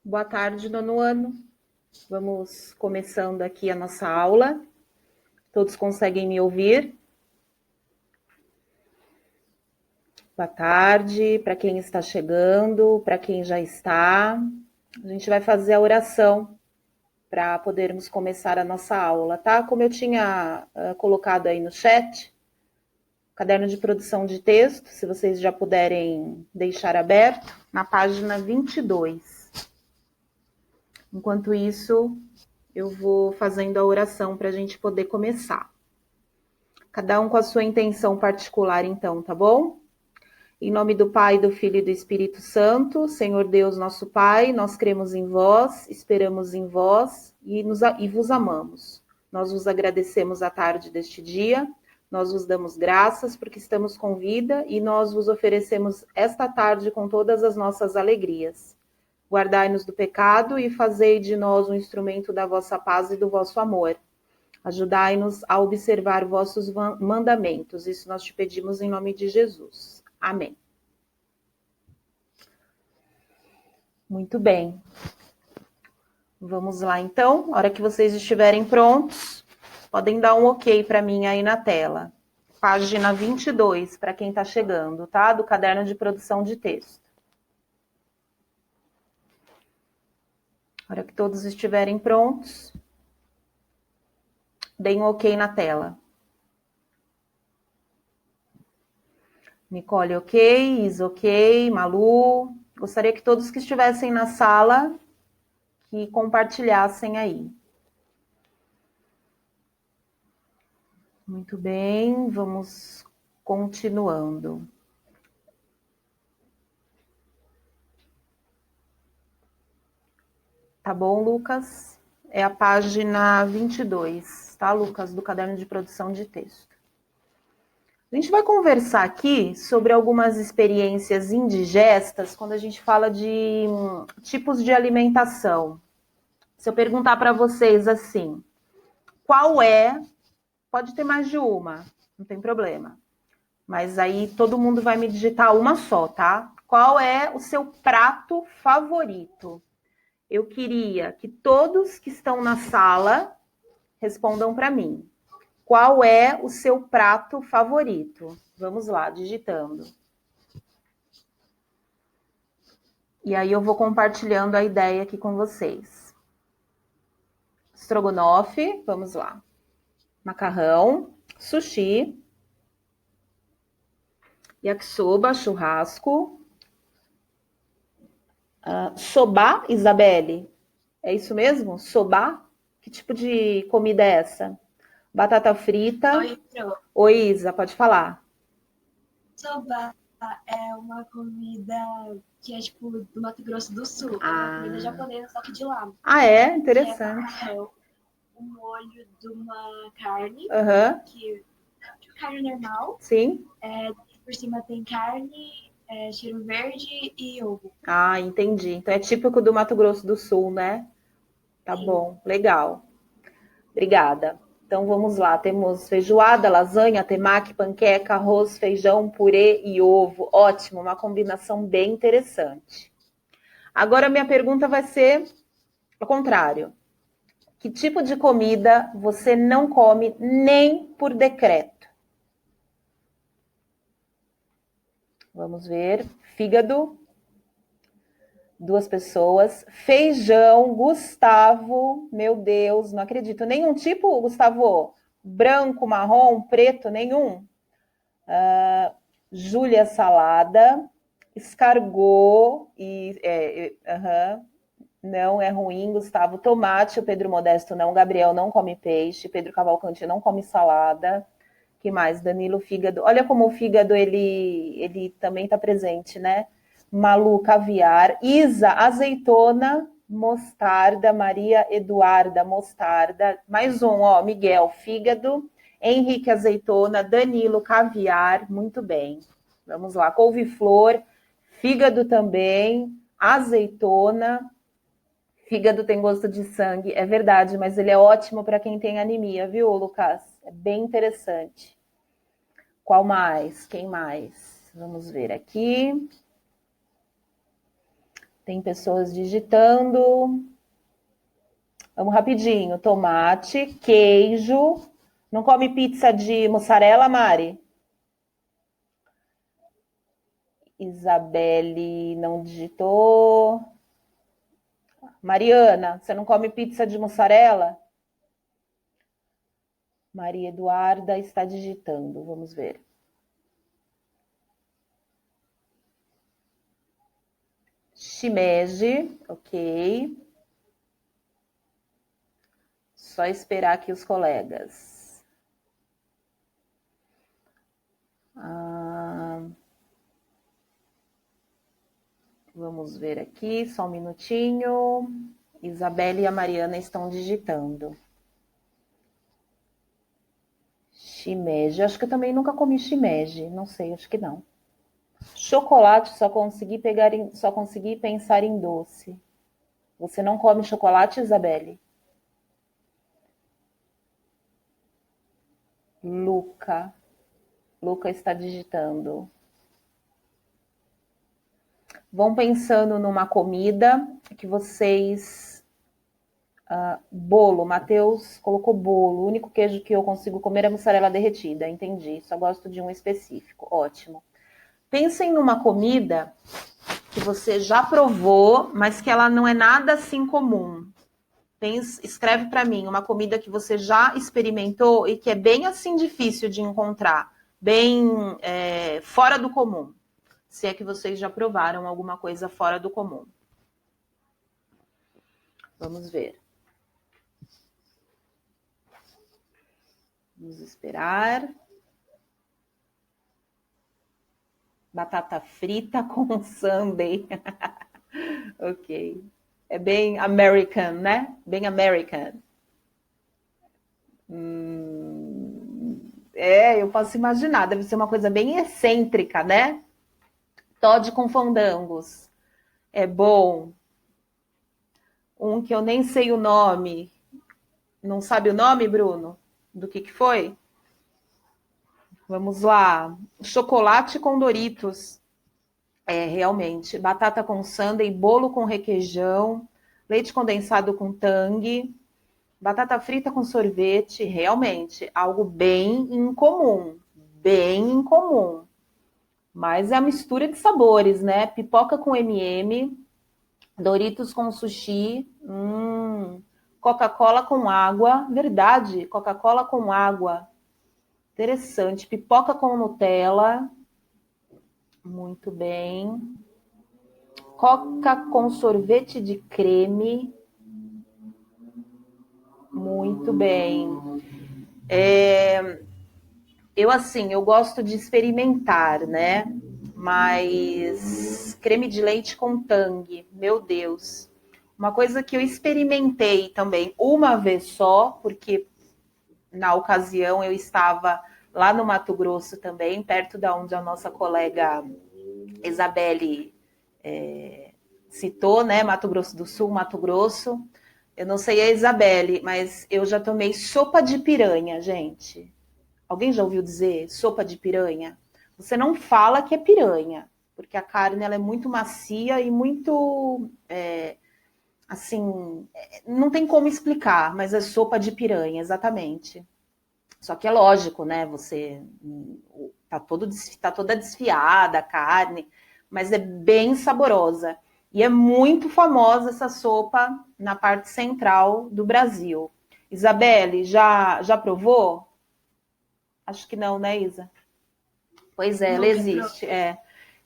Boa tarde, nono ano. Vamos começando aqui a nossa aula. Todos conseguem me ouvir? Boa tarde para quem está chegando, para quem já está. A gente vai fazer a oração para podermos começar a nossa aula, tá? Como eu tinha colocado aí no chat, caderno de produção de texto, se vocês já puderem deixar aberto, na página 22. Enquanto isso, eu vou fazendo a oração para a gente poder começar. Cada um com a sua intenção particular, então, tá bom? Em nome do Pai, do Filho e do Espírito Santo, Senhor Deus, nosso Pai, nós cremos em vós, esperamos em vós e vos amamos. Nós vos agradecemos a tarde deste dia, nós vos damos graças porque estamos com vida e nós vos oferecemos esta tarde com todas as nossas alegrias. Guardai-nos do pecado e fazei de nós um instrumento da vossa paz e do vosso amor. Ajudai-nos a observar vossos mandamentos. Isso nós te pedimos em nome de Jesus. Amém. Muito bem. Vamos lá, então. Na hora que vocês estiverem prontos, podem dar um ok para mim aí na tela. Página 22, para quem está chegando, tá? Do caderno de produção de texto. Na hora que todos estiverem prontos, deem um ok na tela. Nicole, ok. Isa, ok. Malu. Gostaria que todos que estivessem na sala que compartilhassem aí. Muito bem, vamos continuando. Tá bom, Lucas? É a página 22, tá, Lucas? Do caderno de produção de texto. A gente vai conversar aqui sobre algumas experiências indigestas quando a gente fala de tipos de alimentação. Se eu perguntar para vocês assim, qual é, pode ter mais de uma, não tem problema, mas aí todo mundo vai me digitar uma só, tá? Qual é o seu prato favorito? Eu queria que todos que estão na sala respondam para mim. Qual é o seu prato favorito? Vamos lá, digitando. E aí eu vou compartilhando a ideia aqui com vocês. Estrogonofe, vamos lá. Macarrão, sushi, yakisoba, churrasco, soba, Isabelle. É isso mesmo? Soba? Que tipo de comida é essa? Batata frita. Oi, Pro. Oi, Isa, pode falar. Soba é uma comida que é tipo do Mato Grosso do Sul. É uma comida japonesa, só que de lá. Ah, é? Que é Interessante. o molho de uma carne, Aham. que carne normal. Sim. Por cima tem carne, cheiro verde e ovo. Ah, entendi. Então é típico do Mato Grosso do Sul, né? Tá Sim. bom, legal. Obrigada. Então vamos lá, temos feijoada, lasanha, temaki, panqueca, arroz, feijão, purê e ovo. Ótimo, uma combinação bem interessante. Agora minha pergunta vai ser ao contrário. Que tipo de comida você não come nem por decreto? Vamos ver. Fígado. 2 pessoas. Feijão, Gustavo. Meu Deus, não acredito. Nenhum tipo, Gustavo? Branco, marrom, preto, nenhum? Júlia, salada. Escargot. Não é ruim, Gustavo. Tomate, o Pedro Modesto não. Gabriel não come peixe. Pedro Cavalcante não come salada. Que mais? Danilo, fígado. Olha como o fígado, ele também está presente, né? Malu, caviar. Isa, azeitona, mostarda. Maria Eduarda, mostarda. Mais um, ó, Miguel, fígado. Henrique, azeitona. Danilo, caviar. Muito bem. Vamos lá. Couve-flor, fígado também. Azeitona. Fígado tem gosto de sangue, é verdade, mas ele é ótimo para quem tem anemia, viu, Lucas? É bem interessante. Qual mais? Quem mais? Vamos ver aqui. Tem pessoas digitando. Vamos rapidinho. Tomate, queijo. Não come pizza de mussarela, Mari? Isabelle não digitou. Mariana, você não come pizza de mussarela? Maria Eduarda está digitando. Vamos ver. Shimeji, ok. Só esperar aqui os colegas. Vamos ver aqui, só um minutinho. Isabelle e a Mariana estão digitando. Shimeji, acho que eu também nunca comi shimeji, não sei, acho que não. Chocolate, só consegui pensar em doce. Você não come chocolate, Isabelle? Luca está digitando. Vão pensando numa comida que vocês... bolo, Matheus colocou bolo. O único queijo que eu consigo comer é mussarela derretida. Entendi, só gosto de um específico. Ótimo. Pensem numa comida que você já provou, mas que ela não é nada assim comum. Escreve para mim uma comida que você já experimentou e que é bem assim difícil de encontrar. Bem fora do comum. Se é que vocês já provaram alguma coisa fora do comum. Vamos ver. Vamos esperar. Batata frita com sundae. Ok. É bem American, né? Bem American. Eu posso imaginar. Deve ser uma coisa bem excêntrica, né? Toddy com fandangos. É bom. Um que eu nem sei o nome. Não sabe o nome, Bruno? Do que foi? Vamos lá. Chocolate com Doritos. Realmente. Batata com sundae, bolo com requeijão, leite condensado com tangue, batata frita com sorvete. Realmente, algo bem incomum. Bem incomum. Mas é a mistura de sabores, né? Pipoca com M&M, Doritos com sushi, Coca-Cola com água. Verdade, Coca-Cola com água. Interessante. Pipoca com Nutella. Muito bem. Coca com sorvete de creme. Muito bem. Eu gosto de experimentar, né? Mas creme de leite com tangue, meu Deus. Uma coisa que eu experimentei também uma vez só, porque na ocasião eu estava lá no Mato Grosso também, perto da onde a nossa colega Isabelle citou, né? Mato Grosso do Sul, Mato Grosso. Eu não sei a Isabelle, mas eu já tomei sopa de piranha, gente. Alguém já ouviu dizer sopa de piranha? Você não fala que é piranha, porque a carne ela é muito macia e muito... não tem como explicar, mas é sopa de piranha, exatamente. Só que é lógico, né? Você tá toda desfiada a carne, mas é bem saborosa. E é muito famosa essa sopa na parte central do Brasil. Isabelle, já provou? Acho que não, né, Isa? Pois é, ela existe.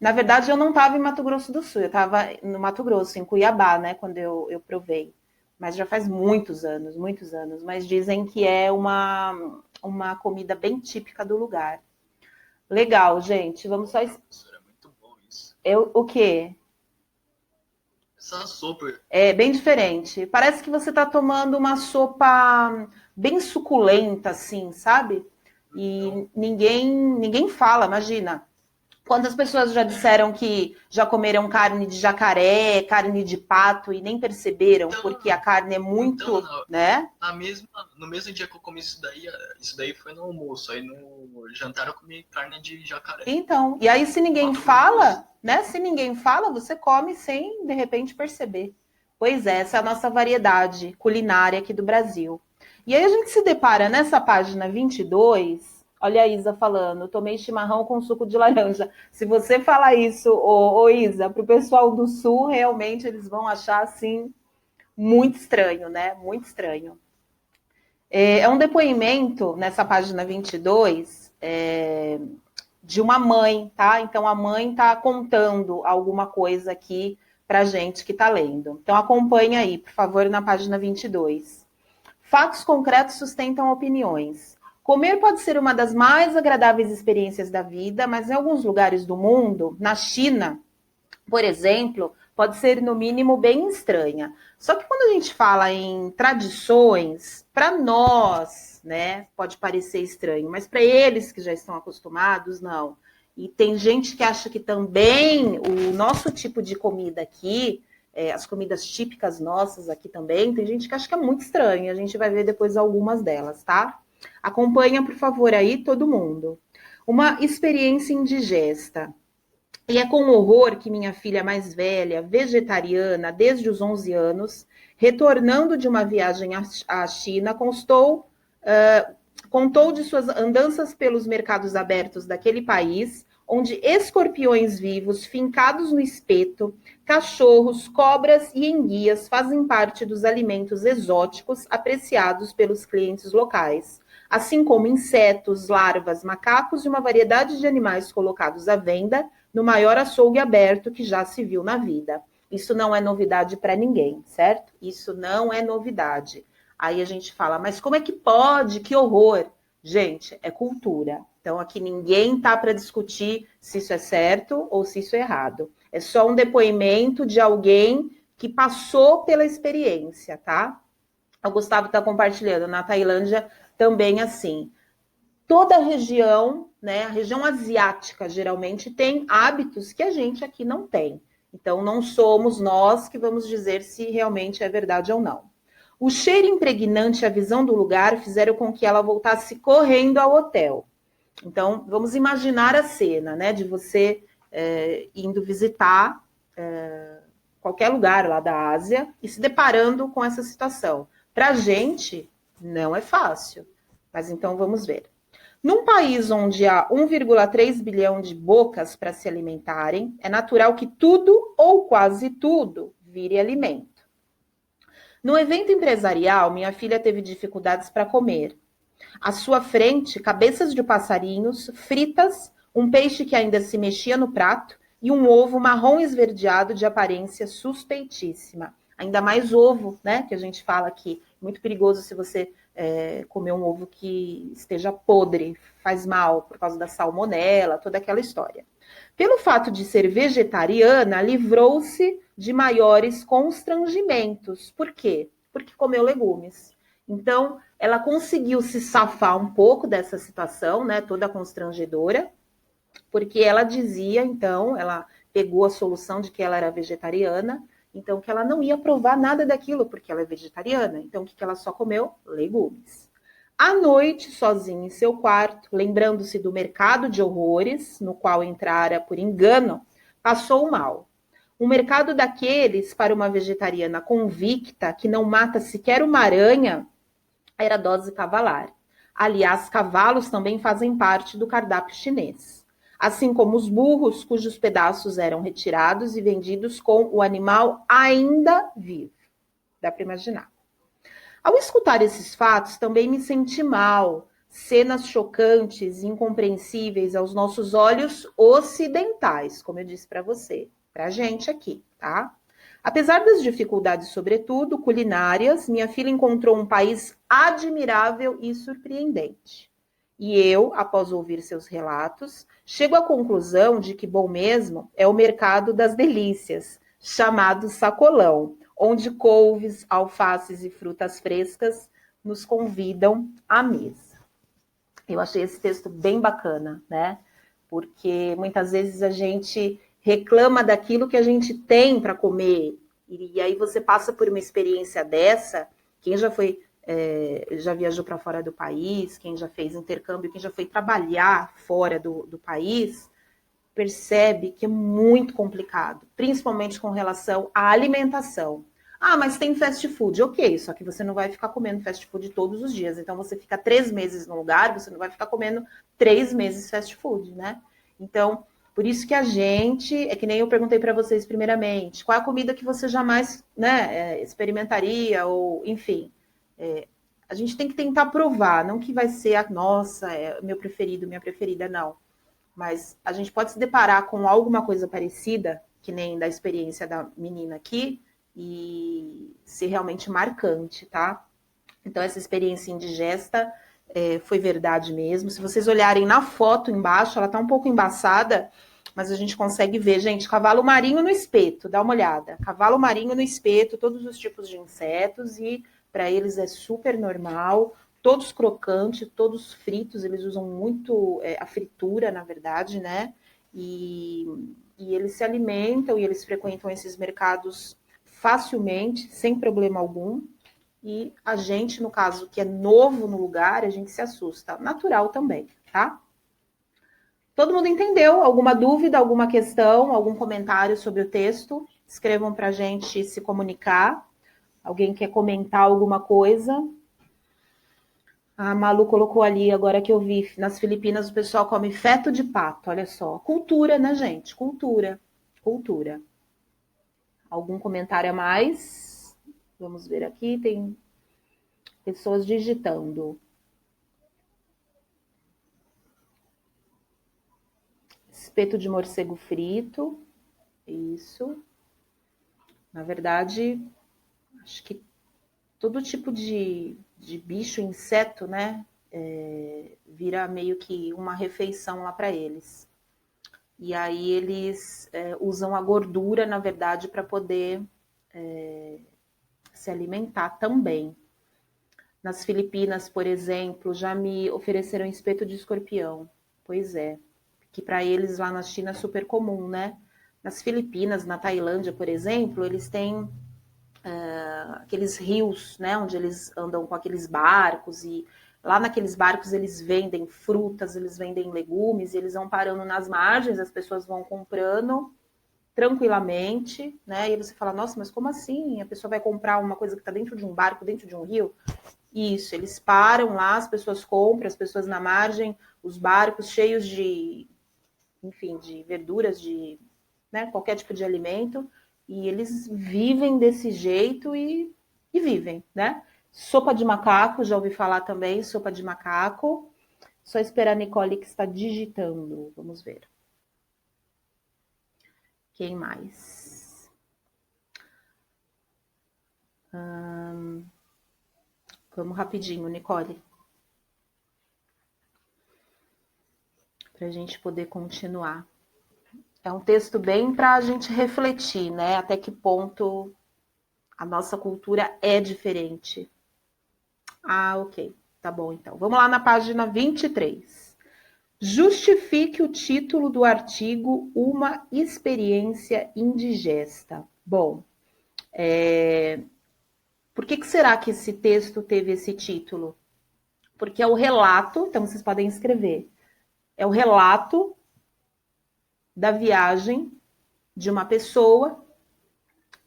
Na verdade, eu não estava em Mato Grosso do Sul, eu estava no Mato Grosso, em Cuiabá, né, quando eu provei. Mas já faz muitos anos. Mas dizem que é uma comida bem típica do lugar. Legal, gente. Vamos só... É muito bom isso. O quê? Essa sopa... É bem diferente. Parece que você está tomando uma sopa bem suculenta, assim, sabe? E ninguém fala, imagina. Quantas pessoas já disseram que já comeram carne de jacaré, carne de pato e nem perceberam, Então, porque a carne é muito, né? No mesmo dia que eu comi isso daí foi no almoço. Aí no jantar eu comi carne de jacaré. Então, e aí se ninguém Mato fala, né? Se ninguém fala, você come sem de repente perceber. Pois é, essa é a nossa variedade culinária aqui do Brasil. E aí a gente se depara nessa página 22, olha a Isa falando, tomei chimarrão com suco de laranja. Se você falar isso, ô Isa, para o pessoal do Sul, realmente eles vão achar assim muito estranho, né? Muito estranho. É um depoimento nessa página 22, de uma mãe, tá? Então a mãe está contando alguma coisa aqui para gente que está lendo. Então acompanha aí, por favor, na página 22. Fatos concretos sustentam opiniões. Comer pode ser uma das mais agradáveis experiências da vida, mas em alguns lugares do mundo, na China, por exemplo, pode ser no mínimo bem estranha. Só que quando a gente fala em tradições, para nós, né, pode parecer estranho, mas para eles que já estão acostumados, não. E tem gente que acha que também o nosso tipo de comida aqui, as comidas típicas nossas aqui também, tem gente que acha que é muito estranho. A gente vai ver depois algumas delas, tá? Acompanha, por favor, aí todo mundo. Uma experiência indigesta. E é com horror que minha filha mais velha, vegetariana desde os 11 anos, retornando de uma viagem à China, contou de suas andanças pelos mercados abertos daquele país, onde escorpiões vivos, fincados no espeto, cachorros, cobras e enguias fazem parte dos alimentos exóticos apreciados pelos clientes locais, assim como insetos, larvas, macacos e uma variedade de animais colocados à venda no maior açougue aberto que já se viu na vida. Isso não é novidade para ninguém, certo? Isso não é novidade. Aí a gente fala, mas como é que pode? Que horror! Gente, é cultura. Então aqui ninguém tá para discutir se isso é certo ou se isso é errado. É só um depoimento de alguém que passou pela experiência, tá? O Gustavo está compartilhando. Na Tailândia também assim. Toda a região, né, a região asiática, geralmente, tem hábitos que a gente aqui não tem. Então, não somos nós que vamos dizer se realmente é verdade ou não. O cheiro impregnante e a visão do lugar fizeram com que ela voltasse correndo ao hotel. Então, vamos imaginar a cena, né, de você indo visitar qualquer lugar lá da Ásia e se deparando com essa situação. Para a gente, não é fácil. Mas então, vamos ver. Num país onde há 1,3 bilhão de bocas para se alimentarem, é natural que tudo ou quase tudo vire alimento. No evento empresarial, minha filha teve dificuldades para comer. À sua frente, cabeças de passarinhos, fritas, um peixe que ainda se mexia no prato e um ovo marrom esverdeado de aparência suspeitíssima. Ainda mais ovo, né, que a gente fala aqui. Muito perigoso se você comer um ovo que esteja podre, faz mal por causa da salmonela, toda aquela história. Pelo fato de ser vegetariana, livrou-se de maiores constrangimentos. Por quê? Porque comeu legumes. Então, ela conseguiu se safar um pouco dessa situação, né, toda constrangedora, porque ela dizia, então, ela pegou a solução de que ela era vegetariana, então que ela não ia provar nada daquilo, porque ela é vegetariana. Então, o que ela só comeu? Legumes. À noite, sozinha em seu quarto, lembrando-se do mercado de horrores, no qual entrara por engano, passou mal. Um mercado daqueles, para uma vegetariana convicta, que não mata sequer uma aranha, era dose cavalar. Aliás, cavalos também fazem parte do cardápio chinês. Assim como os burros, cujos pedaços eram retirados e vendidos com o animal ainda vivo. Dá para imaginar. Ao escutar esses fatos, também me senti mal. Cenas chocantes e incompreensíveis aos nossos olhos ocidentais, como eu disse para você, para a gente aqui, tá? Apesar das dificuldades, sobretudo culinárias, minha filha encontrou um país admirável e surpreendente. E eu, após ouvir seus relatos, chego à conclusão de que bom mesmo é o mercado das delícias, chamado sacolão, onde couves, alfaces e frutas frescas nos convidam à mesa. Eu achei esse texto bem bacana, né? porque muitas vezes a gente reclama daquilo que a gente tem para comer, e aí você passa por uma experiência dessa, quem já foi, já viajou para fora do país, quem já fez intercâmbio, quem já foi trabalhar fora do país, percebe que é muito complicado, principalmente com relação à alimentação. Ah, mas tem fast food, ok, só que você não vai ficar comendo fast food todos os dias. Então você fica 3 meses no lugar, você não vai ficar comendo 3 meses fast food, né? Então, por isso que a gente, é que nem eu perguntei para vocês primeiramente, qual é a comida que você jamais, né, experimentaria, ou enfim. A gente tem que tentar provar, não que vai ser a nossa, meu preferido, minha preferida, não. Mas a gente pode se deparar com alguma coisa parecida, que nem da experiência da menina aqui, e ser realmente marcante, tá? Então, essa experiência indigesta foi verdade mesmo. Se vocês olharem na foto embaixo, ela tá um pouco embaçada, mas a gente consegue ver, gente, cavalo marinho no espeto, dá uma olhada. Cavalo marinho no espeto, todos os tipos de insetos, e para eles é super normal. Todos crocantes, todos fritos, eles usam muito a fritura, na verdade, né? E eles se alimentam e eles frequentam esses mercados facilmente, sem problema algum. E a gente, no caso, que é novo no lugar, a gente se assusta. Natural também, tá? Todo mundo entendeu? Alguma dúvida, alguma questão, algum comentário sobre o texto? Escrevam para a gente se comunicar. Alguém quer comentar alguma coisa? A Malu colocou ali, agora que eu vi, nas Filipinas o pessoal come feto de pato, olha só. Cultura, né, gente? Cultura. Cultura. Algum comentário a mais? Vamos ver aqui, tem pessoas digitando. Espeto de morcego frito. Isso. Na verdade, acho que todo tipo de bicho, inseto, né? Vira meio que uma refeição lá para eles. E aí eles usam a gordura, na verdade, para poder se alimentar também. Nas Filipinas, por exemplo, já me ofereceram espeto de escorpião. Pois é, que para eles lá na China é super comum, né? Nas Filipinas, na Tailândia, por exemplo, eles têm aqueles rios, né, onde eles andam com aqueles barcos, e lá naqueles barcos eles vendem frutas, eles vendem legumes, e eles vão parando nas margens, as pessoas vão comprando tranquilamente, né? E você fala, nossa, mas como assim? A pessoa vai comprar uma coisa que está dentro de um barco, dentro de um rio? Isso, eles param lá, as pessoas compram, as pessoas na margem, os barcos cheios de, enfim, de verduras, de, né, qualquer tipo de alimento, e eles vivem desse jeito e vivem, né? Sopa de macaco, já ouvi falar também, sopa de macaco. Só esperar a Nicole que está digitando. Vamos ver. Quem mais? Vamos rapidinho, Nicole. Para a gente poder continuar. É um texto bem para a gente refletir, né? Até que ponto a nossa cultura é diferente. Ah, ok. Tá bom, então. Vamos lá na página 23. Justifique o título do artigo Uma Experiência Indigesta. Bom, por que será que esse texto teve esse título? Porque é o relato, então vocês podem escrever, é o relato da viagem de uma pessoa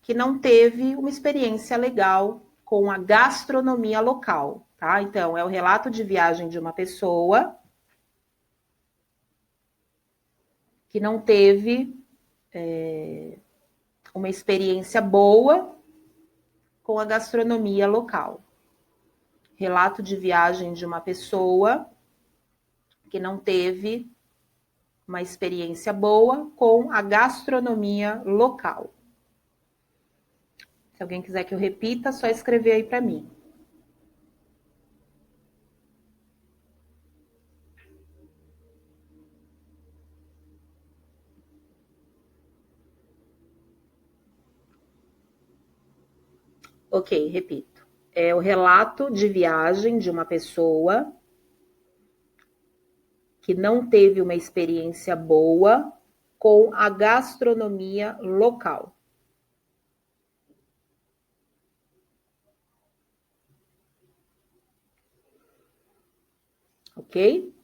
que não teve uma experiência legal com a gastronomia local, tá? Então, é o relato de viagem de uma pessoa que não teve uma experiência boa com a gastronomia local. Relato de viagem de uma pessoa que não teve uma experiência boa com a gastronomia local. Se alguém quiser que eu repita, é só escrever aí para mim. Ok, repito. É o relato de viagem de uma pessoa que não teve uma experiência boa com a gastronomia local. Ok?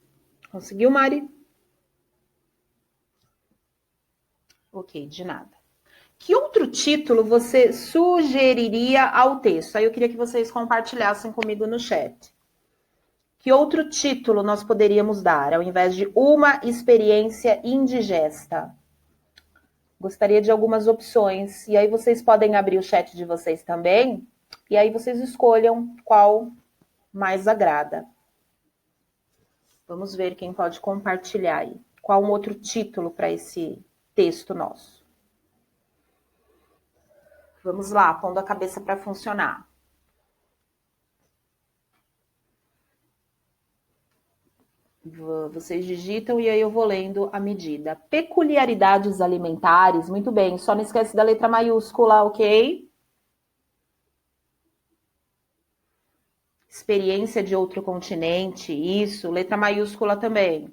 Conseguiu, Mari? Ok, de nada. Que outro título você sugeriria ao texto? Aí eu queria que vocês compartilhassem comigo no chat. Que outro título nós poderíamos dar, ao invés de uma experiência indigesta? Gostaria de algumas opções. E aí vocês podem abrir o chat de vocês também. E aí vocês escolham qual mais agrada. Vamos ver quem pode compartilhar aí. Qual um outro título para esse texto nosso? Vamos lá, pondo a cabeça para funcionar. Vocês digitam e aí eu vou lendo à medida. Peculiaridades alimentares, muito bem. Só não esquece da letra maiúscula, ok? Experiência de outro continente, isso. Letra maiúscula também.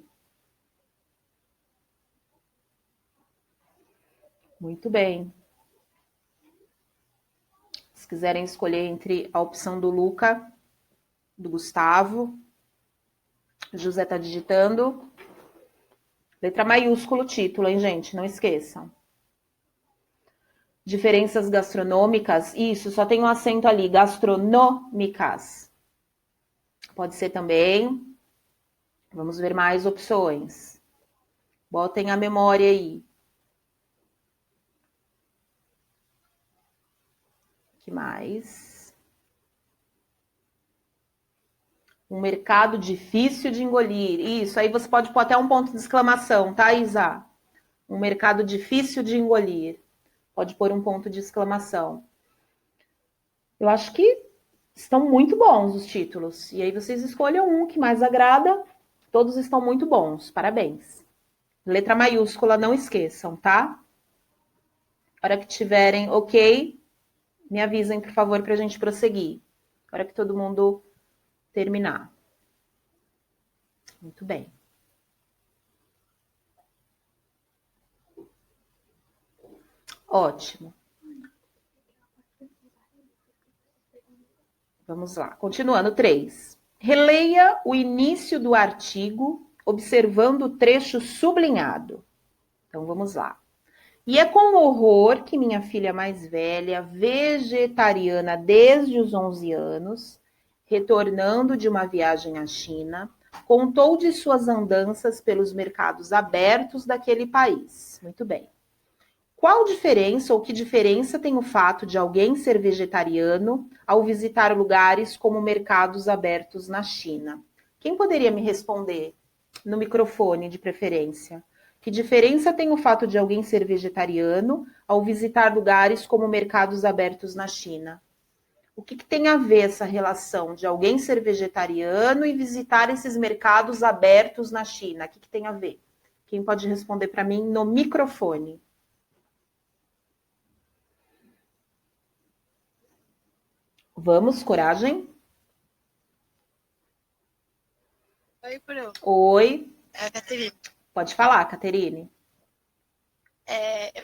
Muito bem. Se quiserem escolher entre a opção do Luca, do Gustavo, José está digitando. Letra maiúscula o título, hein, gente? Não esqueçam. Diferenças gastronômicas, isso, só tem um acento ali, gastronômicas. Pode ser também. Vamos ver mais opções. Botem a memória aí. O que mais? Um mercado difícil de engolir. Isso, aí você pode pôr até um ponto de exclamação, tá, Isa? Um mercado difícil de engolir. Pode pôr um ponto de exclamação. Eu acho que estão muito bons os títulos. E aí vocês escolham um que mais agrada. Todos estão muito bons. Parabéns. Letra maiúscula, não esqueçam, tá? Na hora que tiverem ok, me avisem, por favor, para a gente prosseguir. Na hora que todo mundo terminar. Muito bem. Ótimo. Vamos lá. Continuando, 3. Releia o início do artigo, observando o trecho sublinhado. Então, vamos lá. E é com horror que minha filha mais velha, vegetariana desde os 11 anos, retornando de uma viagem à China, contou de suas andanças pelos mercados abertos daquele país. Muito bem. Qual diferença ou que diferença tem o fato de alguém ser vegetariano ao visitar lugares como mercados abertos na China? Quem poderia me responder? No microfone, de preferência. Que diferença tem o fato de alguém ser vegetariano ao visitar lugares como mercados abertos na China? O que tem a ver essa relação de alguém ser vegetariano e visitar esses mercados abertos na China? O que tem a ver? Quem pode responder para mim no microfone? Vamos, coragem? Oi, Bruno. Oi. É a Caterina. Pode falar, Caterine.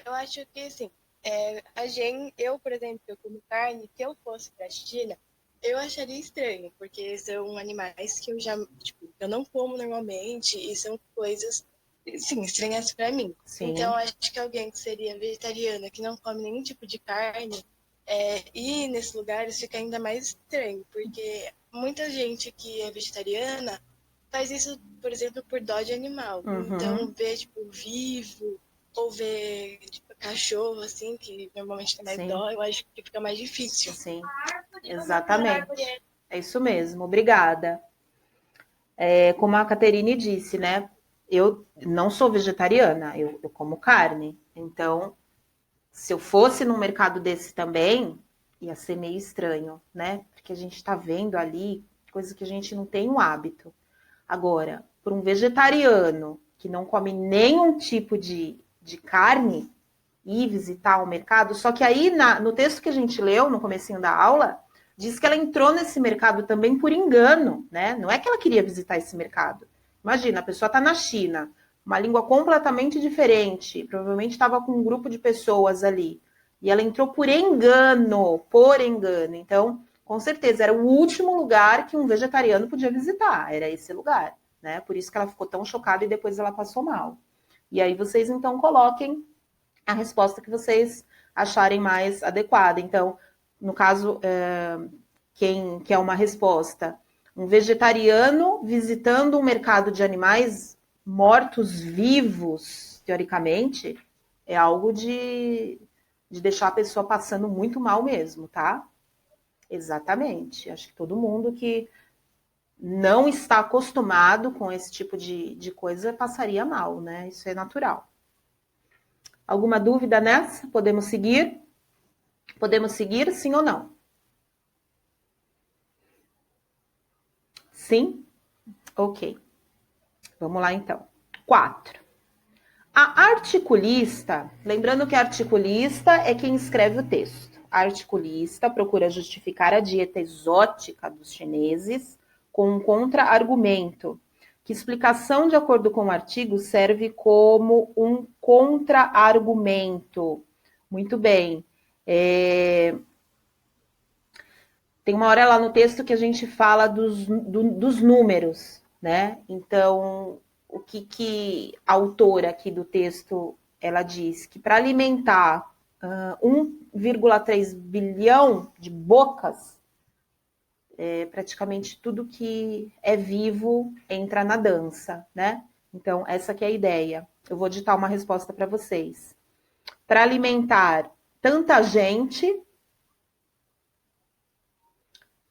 Eu acho que, assim, eu, por exemplo, eu como carne, se eu fosse pra China, eu acharia estranho, porque são animais que eu já, tipo, eu não como normalmente e são coisas, sim, estranhas pra mim. Sim. Então, acho que alguém que seria vegetariana, que não come nenhum tipo de carne, ir nesses lugares fica ainda mais estranho, porque muita gente que é vegetariana faz isso, por exemplo, por dó de animal. Uhum. Então, ver, tipo, vivo, ou ver, tipo, cachorro, assim, que normalmente tem mais Sim. dó, eu acho que fica mais difícil. Sim, exatamente. É isso mesmo, obrigada. Como a Caterine disse, né? Eu não sou vegetariana, eu como carne. Então, se eu fosse num mercado desse também, ia ser meio estranho, né? Porque a gente tá vendo ali coisa que a gente não tem um hábito. Agora, para um vegetariano que não come nenhum tipo de carne, ir visitar o mercado, só que aí no texto que a gente leu, no comecinho da aula, diz que ela entrou nesse mercado também por engano, né? Não é que ela queria visitar esse mercado, Imagina, a pessoa está na China, uma língua completamente diferente, provavelmente estava com um grupo de pessoas ali, e ela entrou por engano. Então, com certeza, era o último lugar que um vegetariano podia visitar, era esse lugar, né? Por isso que ela ficou tão chocada e depois ela passou mal. E aí vocês, então, coloquem a resposta que vocês acharem mais adequada. Então, no caso, quem quer uma resposta, um vegetariano visitando um mercado de animais mortos-vivos, teoricamente, é algo de deixar a pessoa passando muito mal mesmo, tá? Exatamente. Acho que todo mundo que não está acostumado com esse tipo de coisa passaria mal, né? Isso é natural. Alguma dúvida nessa? Podemos seguir? Podemos seguir, sim ou não? Sim? Ok. Vamos lá, então. 4. A articulista, lembrando que a articulista é quem escreve o texto. A articulista procura justificar a dieta exótica dos chineses com um contra-argumento. Que explicação, de acordo com o artigo, serve como um contra-argumento. Muito bem. Tem uma hora lá no texto que a gente fala dos números, né? Então, o que a autora aqui do texto, ela diz que para alimentar 1,3 bilhão de bocas, praticamente tudo que é vivo entra na dança, né? Então, essa que é a ideia. Eu vou ditar uma resposta para vocês. Para alimentar tanta gente,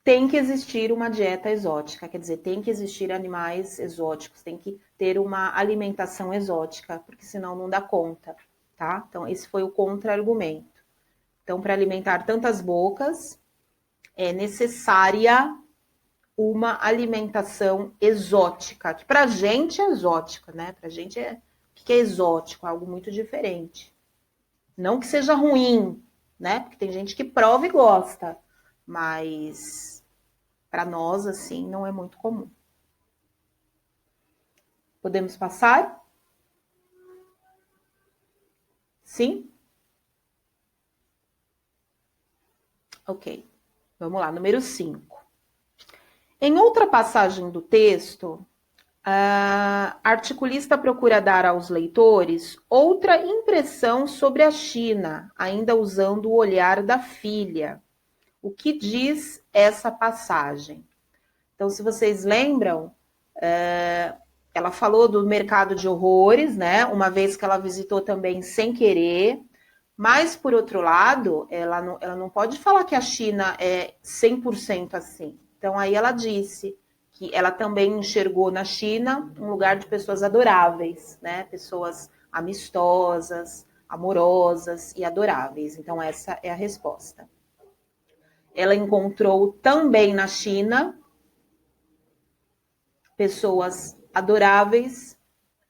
tem que existir uma dieta exótica, quer dizer, tem que existir animais exóticos, tem que ter uma alimentação exótica, porque senão não dá conta, tá? Então, esse foi o contra-argumento. Então, para alimentar tantas bocas, é necessária uma alimentação exótica, que pra gente é exótica, né? Pra gente o que é exótico? Algo muito diferente. Não que seja ruim, né? Porque tem gente que prova e gosta, mas para nós, assim, não é muito comum. Podemos passar? Sim? Ok. Vamos lá, número 5. Em outra passagem do texto, a articulista procura dar aos leitores outra impressão sobre a China, ainda usando o olhar da filha. O que diz essa passagem? Então, se vocês lembram, ela falou do mercado de horrores, né? Uma vez que ela visitou também sem querer. Mas, por outro lado, ela não pode falar que a China é 100% assim. Então, aí ela disse que ela também enxergou na China um lugar de pessoas adoráveis, né? Pessoas amistosas, amorosas e adoráveis. Então, essa é a resposta. Ela encontrou também na China pessoas adoráveis,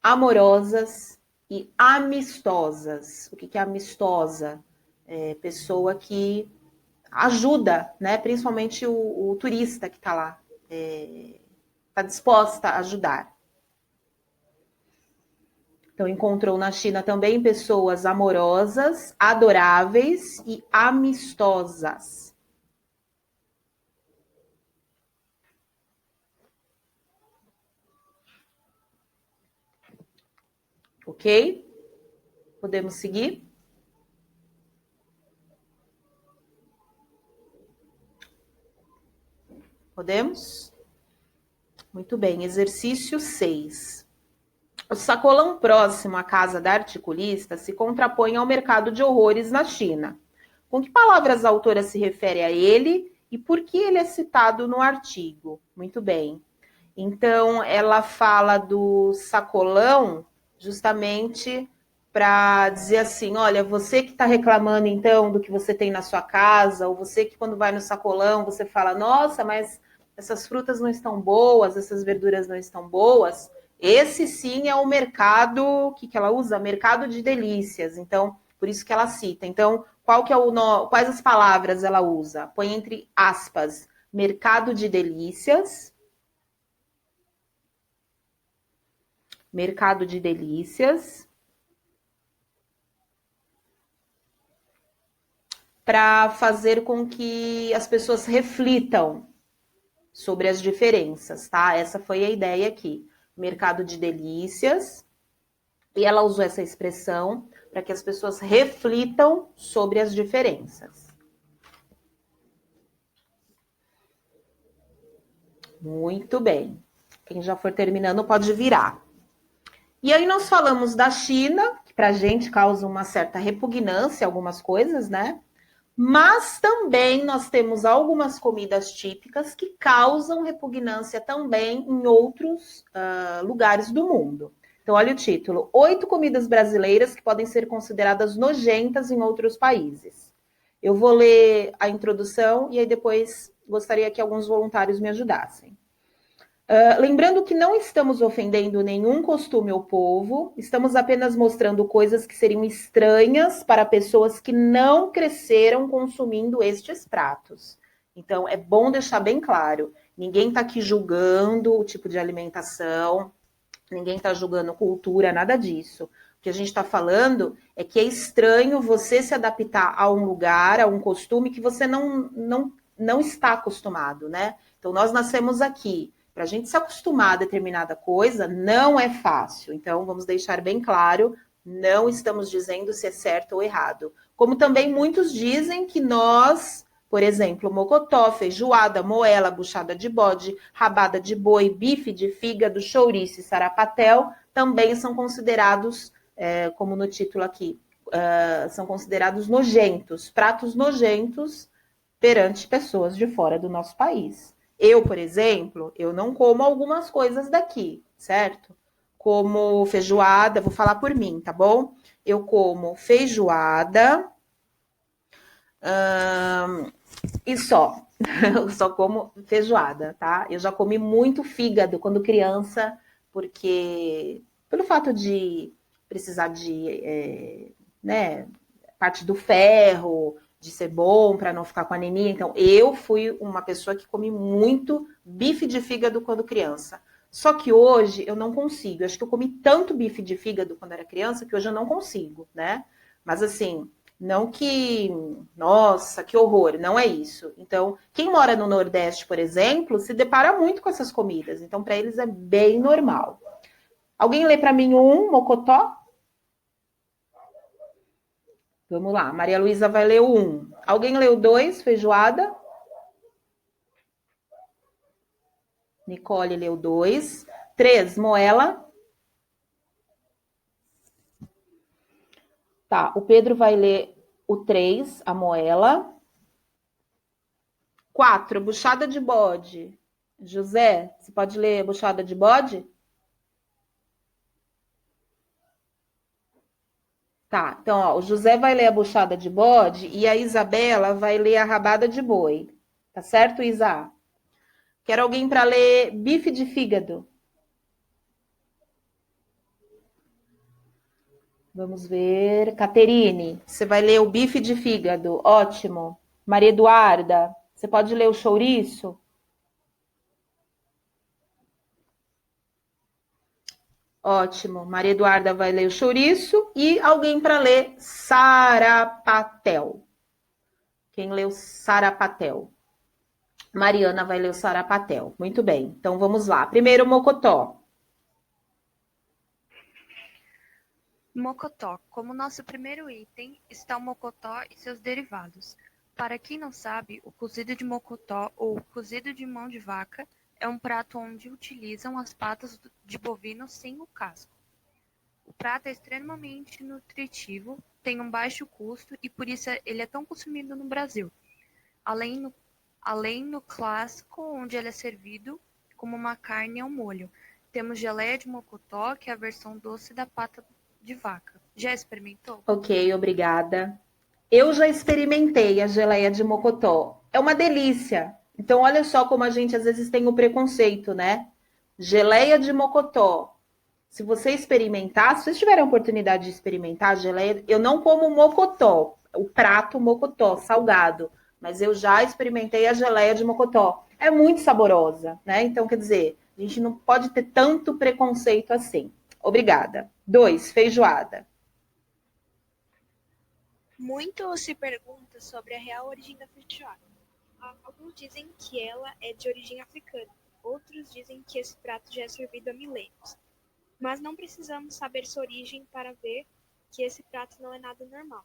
amorosas e amistosas. O que é amistosa? É pessoa que ajuda, né? Principalmente o turista que está lá, está disposta a ajudar. Então, encontrou na China também pessoas amorosas, adoráveis e amistosas. Ok? Podemos seguir? Podemos? Muito bem. Exercício 6. O sacolão próximo à casa da articulista se contrapõe ao mercado de horrores na China. Com que palavras a autora se refere a ele e por que ele é citado no artigo? Muito bem. Então, ela fala do sacolão justamente para dizer assim, olha, você que está reclamando então do que você tem na sua casa, ou você que quando vai no sacolão, você fala, nossa, mas essas frutas não estão boas, essas verduras não estão boas, esse sim é o mercado, o que ela usa? Mercado de delícias, então, por isso que ela cita. Então, quais as palavras ela usa? Põe entre aspas, mercado de delícias, Mercado de delícias, para fazer com que as pessoas reflitam sobre as diferenças, tá? Essa foi a ideia aqui. Mercado de delícias, e ela usou essa expressão para que as pessoas reflitam sobre as diferenças. Muito bem. Quem já for terminando pode virar. E aí nós falamos da China, que para a gente causa uma certa repugnância algumas coisas, né? Mas também nós temos algumas comidas típicas que causam repugnância também em outros lugares do mundo. Então, olha o título: 8 comidas brasileiras que podem ser consideradas nojentas em outros países. Eu vou ler a introdução e aí depois gostaria que alguns voluntários me ajudassem. Lembrando que não estamos ofendendo nenhum costume ou povo, estamos apenas mostrando coisas que seriam estranhas para pessoas que não cresceram consumindo estes pratos. Então, é bom deixar bem claro, ninguém está aqui julgando o tipo de alimentação, ninguém está julgando cultura, nada disso. O que a gente está falando é que é estranho você se adaptar a um lugar, a um costume que você não está acostumado, né? Então, nós nascemos aqui. Para a gente se acostumar a determinada coisa, não é fácil. Então, vamos deixar bem claro, não estamos dizendo se é certo ou errado. Como também muitos dizem que nós, por exemplo, mocotó, feijoada, moela, buchada de bode, rabada de boi, bife de fígado, chouriço e sarapatel, também são considerados, como no título aqui, são considerados nojentos, pratos nojentos perante pessoas de fora do nosso país. Eu, por exemplo, eu não como algumas coisas daqui, certo? Como feijoada, vou falar por mim, tá bom? Eu como feijoada e só. Eu só como feijoada, tá? Eu já comi muito fígado quando criança, porque pelo fato de precisar de, né, parte do ferro, de ser bom para não ficar com anemia. Então, eu fui uma pessoa que comi muito bife de fígado quando criança. Só que hoje eu não consigo. Eu acho que eu comi tanto bife de fígado quando era criança que hoje eu não consigo, né? Mas assim, não que, nossa, que horror, não é isso. Então, quem mora no Nordeste, por exemplo, se depara muito com essas comidas. Então, para eles é bem normal. Alguém lê para mim mocotó? Vamos lá, Maria Luísa vai ler o 1. Alguém leu 2, feijoada? Nicole leu 2. 3, moela? Tá, o Pedro vai ler o 3, a moela. 4, buchada de bode. José, você pode ler buchada de bode? Tá, então, ó, o José vai ler a buchada de bode e a Isabela vai ler a rabada de boi. Tá certo, Isa? Quero alguém para ler bife de fígado. Vamos ver. Caterine, você vai ler o bife de fígado. Ótimo. Maria Eduarda, você pode ler o chouriço? Ótimo. Maria Eduarda vai ler o chouriço e alguém para ler sarapatel. Quem leu sarapatel? Mariana vai ler o sarapatel. Muito bem. Então vamos lá. Primeiro, mocotó. Mocotó. Como nosso primeiro item está o mocotó e seus derivados. Para quem não sabe, o cozido de mocotó ou cozido de mão de vaca é um prato onde utilizam as patas de bovino sem o casco. O prato é extremamente nutritivo, tem um baixo custo e por isso ele é tão consumido no Brasil. Além no clássico, onde ele é servido como uma carne ao molho. Temos geleia de mocotó, que é a versão doce da pata de vaca. Já experimentou? Ok, obrigada. Eu já experimentei a geleia de mocotó. É uma delícia. Então, olha só como a gente às vezes tem o preconceito, né? Geleia de mocotó. Se você experimentar, se vocês tiverem a oportunidade de experimentar a geleia, eu não como mocotó, o prato mocotó, salgado, mas eu já experimentei a geleia de mocotó. É muito saborosa, né? Então, quer dizer, a gente não pode ter tanto preconceito assim. Obrigada. 2, feijoada. Muito se pergunta sobre a real origem da feijoada. Alguns dizem que ela é de origem africana, outros dizem que esse prato já é servido há milênios. Mas não precisamos saber sua origem para ver que esse prato não é nada normal.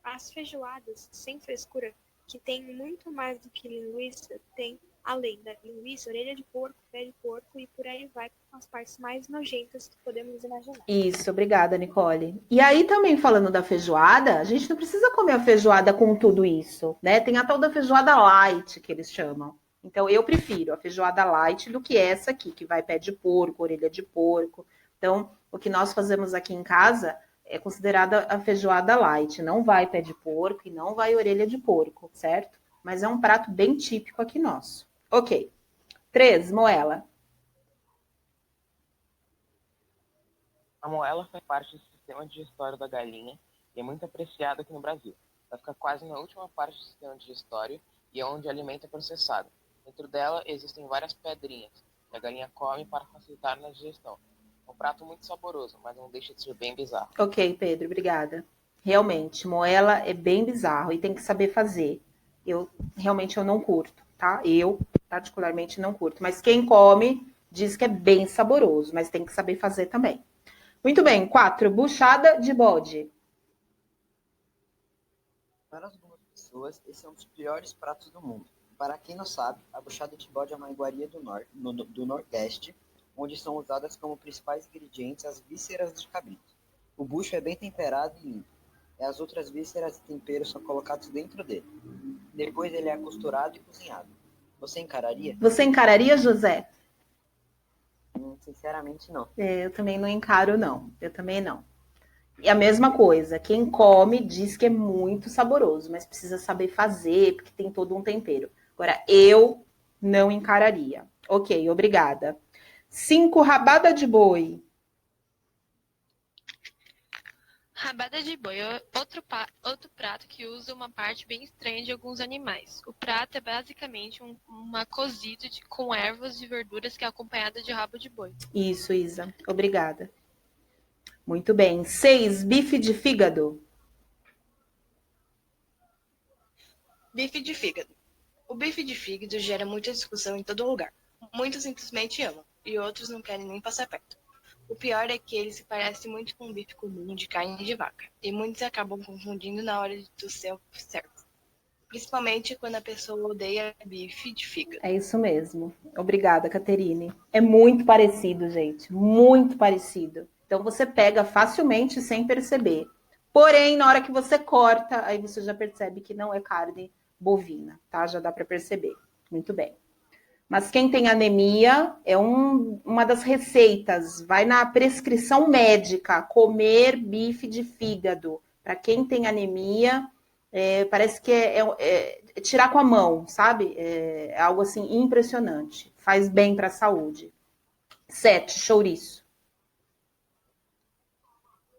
As feijoadas, sem frescura, que tem muito mais do que linguiça, tem, além da linguiça, orelha de porco, pé de porco e por aí vai com as partes mais nojentas que podemos imaginar. Isso, obrigada, Nicole. E aí, também falando da feijoada, a gente não precisa comer a feijoada com tudo isso, né? Tem a tal da feijoada light, que eles chamam. Então, eu prefiro a feijoada light do que essa aqui, que vai pé de porco, orelha de porco. Então, o que nós fazemos aqui em casa é considerada a feijoada light. Não vai pé de porco e não vai orelha de porco, certo? Mas é um prato bem típico aqui nosso. Ok. 3, moela. A moela faz parte do sistema digestório da galinha e é muito apreciada aqui no Brasil. Ela fica quase na última parte do sistema digestório e é onde o alimento é processado. Dentro dela existem várias pedrinhas que a galinha come para facilitar na digestão. É um prato muito saboroso, mas não deixa de ser bem bizarro. Ok, Pedro, obrigada. Realmente, moela é bem bizarro e tem que saber fazer. Realmente eu não curto, tá? Eu particularmente não curto, mas quem come diz que é bem saboroso, mas tem que saber fazer também. Muito bem, 4, buchada de bode. Para algumas pessoas, esse é um dos piores pratos do mundo. Para quem não sabe, a buchada de bode é uma iguaria do Nordeste, onde são usadas como principais ingredientes as vísceras de cabrito. O bucho é bem temperado e limpo. E as outras vísceras e temperos são colocados dentro dele. Depois ele é costurado e cozinhado. Você encararia? Você encararia, José? Sinceramente, não. Eu também não encaro, não. Eu também não. E a mesma coisa, quem come diz que é muito saboroso, mas precisa saber fazer, porque tem todo um tempero. Agora, eu não encararia. Ok, obrigada. 5, rabada de boi. Rabada de boi é outro prato que usa uma parte bem estranha de alguns animais. O prato é basicamente uma cozida com ervas e verduras que é acompanhada de rabo de boi. Isso, Isa. Obrigada. Muito bem. 6, bife de fígado. Bife de fígado. O bife de fígado gera muita discussão em todo lugar. Muitos simplesmente amam, e outros não querem nem passar perto. O pior é que ele se parece muito com um bife comum de carne de vaca, e muitos acabam confundindo na hora do seu certo. Principalmente quando a pessoa odeia bife de fígado. É isso mesmo. Obrigada, Caterine. É muito parecido, gente. Muito parecido. Então você pega facilmente sem perceber. Porém, na hora que você corta, aí você já percebe que não é carne bovina, tá? Já dá para perceber. Muito bem. Mas quem tem anemia é uma das receitas. Vai na prescrição médica, comer bife de fígado. Para quem tem anemia, parece que é tirar com a mão, sabe? É algo assim impressionante. Faz bem para a saúde. 7, chouriço.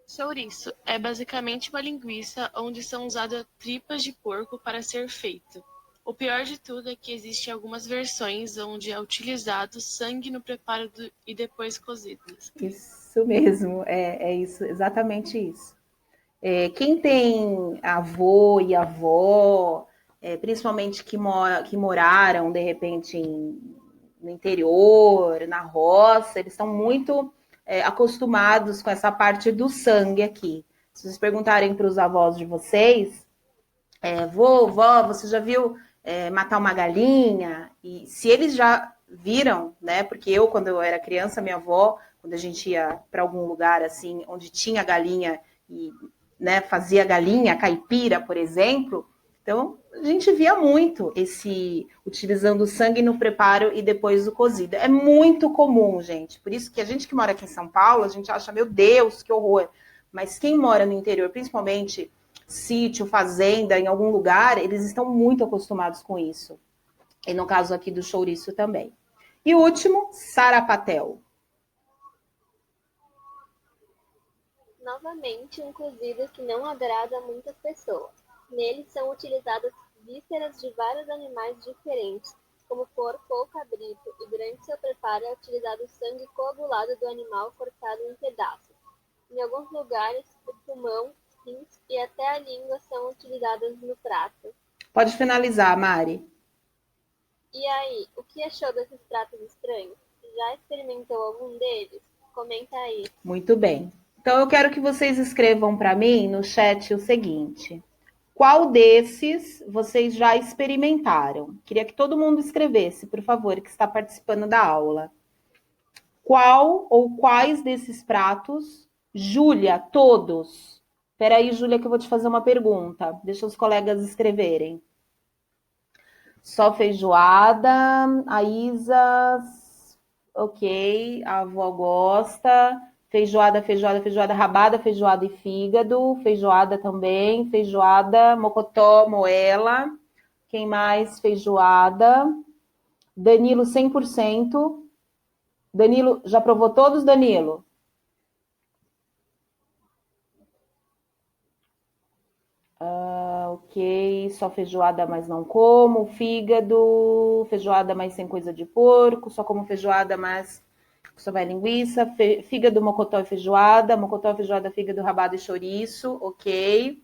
Chouriço é basicamente uma linguiça onde são usadas tripas de porco para ser feito. O pior de tudo é que existem algumas versões onde é utilizado sangue no preparo e depois cozido. Isso mesmo, é isso, exatamente isso. Quem tem avô e avó, principalmente que moraram, de repente, no interior, na roça, eles estão muito acostumados com essa parte do sangue aqui. Se vocês perguntarem para os avós de vocês, vó, você já viu matar uma galinha? E se eles já viram, né? Porque quando eu era criança, minha avó, quando a gente ia para algum lugar assim, onde tinha galinha e fazia galinha caipira, por exemplo, então a gente via muito utilizando o sangue no preparo e depois o cozido. É muito comum, gente. Por isso que a gente que mora aqui em São Paulo, a gente acha, meu Deus, que horror. Mas quem mora no interior, principalmente sítio, fazenda, em algum lugar, eles estão muito acostumados com isso. E no caso aqui do chouriço também. E o último, sarapatel. Novamente, um cozido que não agrada a muitas pessoas. Nele são utilizadas vísceras de vários animais diferentes, como porco ou cabrito, e durante seu preparo é utilizado o sangue coagulado do animal cortado em pedaços. Em alguns lugares, o pulmão, rins e até a língua são utilizadas no prato. Pode finalizar, Mari. E aí, o que achou desses pratos estranhos? Já experimentou algum deles? Comenta aí. Muito bem. Então eu quero que vocês escrevam para mim no chat o seguinte: qual desses vocês já experimentaram? Queria que todo mundo escrevesse, por favor, que está participando da aula. Qual ou quais desses pratos? Júlia, todos. Espera aí, Júlia, que eu vou te fazer uma pergunta. Deixa os colegas escreverem. Só feijoada, a Isa, ok, a avó gosta. Feijoada, feijoada, feijoada, rabada, feijoada e fígado. Feijoada também, feijoada, mocotó, moela. Quem mais? Feijoada. Danilo, 100%. Danilo, já provou todos, Danilo? Ok, só feijoada, mas não como. Fígado, feijoada, mas sem coisa de porco. Só como feijoada, mas só vai linguiça. Fígado, mocotó e feijoada, fígado, rabado e chouriço. Ok.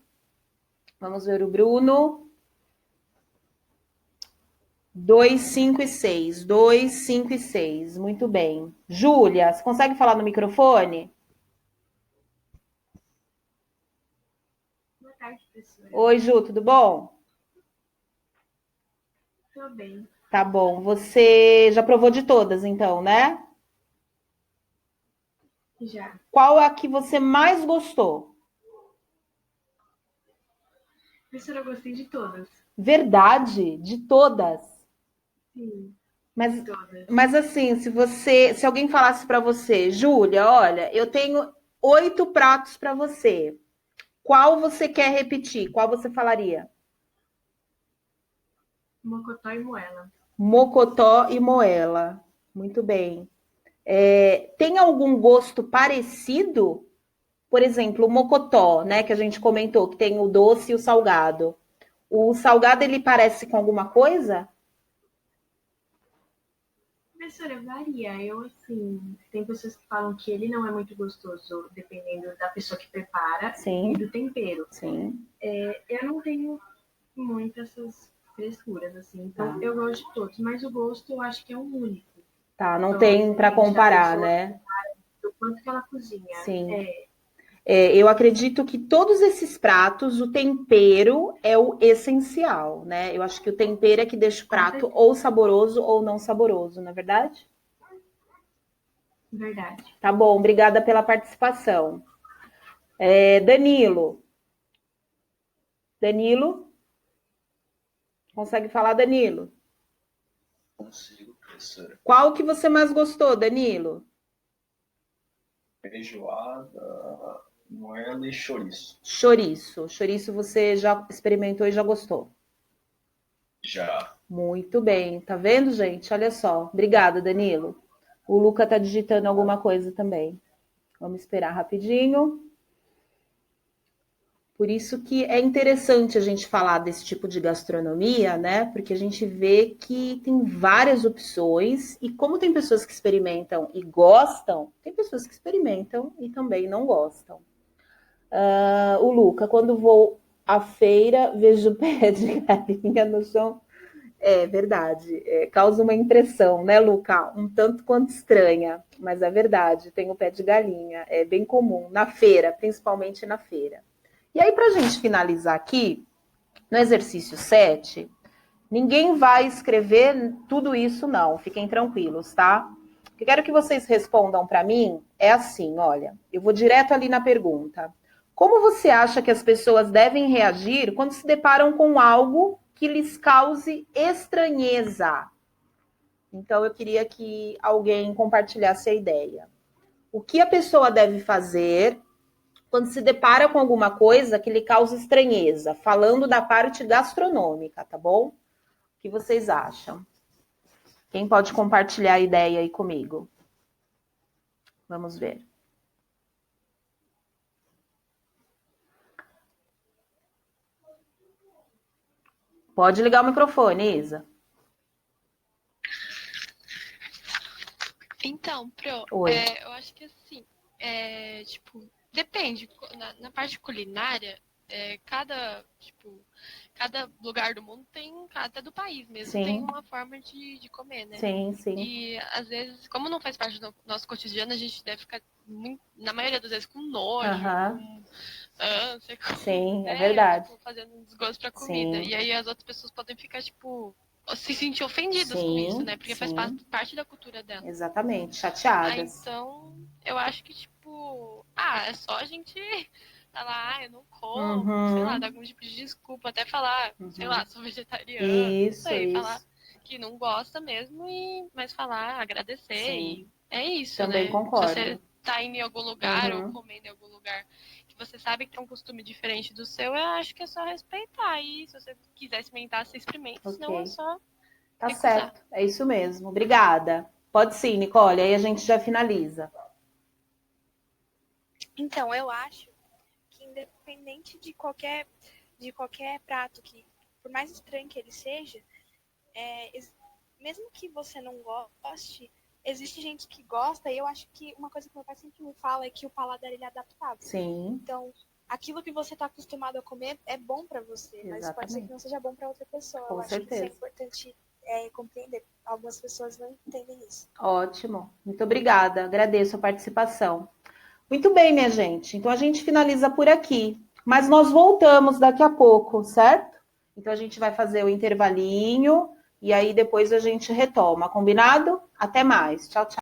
Vamos ver o Bruno. 2, 5 e 6. 2, 5 e 6. Muito bem. Júlia, você consegue falar no microfone? Boa tarde, professora. Oi, Ju, tudo bom? Tô bem. Tá bom. Você já provou de todas, então, né? Já. Qual é a que você mais gostou? Professora, eu gostei de todas. Verdade, de todas. Sim, Mas, todas. mas assim, se alguém falasse para você, Júlia, olha, eu tenho 8 pratos para você. Qual você quer repetir? Qual você falaria? Mocotó e moela. Mocotó e moela. Muito bem. Tem algum gosto parecido? Por exemplo, o mocotó, né, que a gente comentou, que tem o doce e o salgado. O salgado, ele parece com alguma coisa? Professora, varia. Assim, tem pessoas que falam que ele não é muito gostoso, dependendo da pessoa que prepara Sim. e do tempero. Sim. Eu não tenho muitas essas frescuras, assim, então eu gosto de todos, mas o gosto eu acho que é um único. Tá, não Então, tem para depende da comparar, pessoa, né? do quanto que ela cozinha. Sim. Eu acredito que todos esses pratos, o tempero é o essencial, né? Eu acho que o tempero é que deixa o prato ou saboroso ou não saboroso, não é verdade? Verdade. Tá bom, obrigada pela participação. Danilo. Danilo? Consegue falar, Danilo? Consigo, professora. Qual que você mais gostou, Danilo? Feijoada, moela e chouriço. Chouriço. Chouriço você já experimentou e já gostou? Já. Muito bem. Tá vendo, gente? Olha só. Obrigada, Danilo. O Luca tá digitando alguma coisa também. Vamos esperar rapidinho. Por isso que é interessante a gente falar desse tipo de gastronomia, né? Porque a gente vê que tem várias opções e como tem pessoas que experimentam e gostam, tem pessoas que experimentam e também não gostam. O Luca, quando vou à feira, vejo pé de galinha no chão. É verdade, causa uma impressão, né, Luca? Um tanto quanto estranha, mas é verdade, tem o pé de galinha, é bem comum, na feira, principalmente na feira. E aí, para a gente finalizar aqui, no exercício 7, ninguém vai escrever tudo isso, não, fiquem tranquilos, tá? O que eu quero que vocês respondam para mim é assim, olha, eu vou direto ali na pergunta. Como você acha que as pessoas devem reagir quando se deparam com algo que lhes cause estranheza? Então, eu queria que alguém compartilhasse a ideia. O que a pessoa deve fazer quando se depara com alguma coisa que lhe causa estranheza? Falando da parte gastronômica, tá bom? O que vocês acham? Quem pode compartilhar a ideia aí comigo? Vamos ver. Pode ligar o microfone, Isa. Então, Pro, Oi. eu acho que assim, tipo, depende. Na parte culinária, cada lugar do mundo tem, até do país mesmo, tem Sim, uma forma de comer, né? sim, sim. E às vezes, como não faz parte do nosso cotidiano, a gente deve ficar, na maioria das vezes, com nojo, Aham. com ânsia, com, Sim, é né, verdade. tipo, fazendo um desgosto pra comida. Sim, E aí as outras pessoas podem ficar, tipo, se sentir ofendidas com isso, sim, né? Porque faz sim. parte da cultura dela. Exatamente. Ah, Chateadas. então, eu acho que, tipo, é só a gente falar, eu não como, sei lá, dar Uhum, algum tipo de desculpa, até falar, sei uhum. lá, sou vegetariano, não Isso, sei, falar isso. que não gosta mesmo, mas falar, agradecer, Sim, e é isso, também né? Se você concordo. tá indo em algum lugar ou Uhum, comendo em algum lugar que você sabe que tem um costume diferente do seu, eu acho que é só respeitar, e se você quiser experimentar, você experimenta, senão é ok. só Tá recusar. certo. É isso mesmo. Obrigada. Pode sim, Nicole. Aí a gente já finaliza. Então, eu acho que independente de qualquer prato que, por mais estranho que ele seja, mesmo que você não goste, existe gente que gosta, e eu acho que uma coisa que meu pai sempre me fala é que o paladar ele é adaptável. Sim, Então, aquilo que você está acostumado a comer é bom para você, mas pode ser que exatamente. não seja bom para outra pessoa. Eu Com acho que isso é certeza. importante compreender. Algumas pessoas não entendem isso. Ótimo. Muito obrigada. Agradeço a participação. Muito bem, minha gente. Então a gente finaliza por aqui. Mas nós voltamos daqui a pouco, certo? Então a gente vai fazer o intervalinho e aí depois a gente retoma. Combinado? Até mais. Tchau, tchau.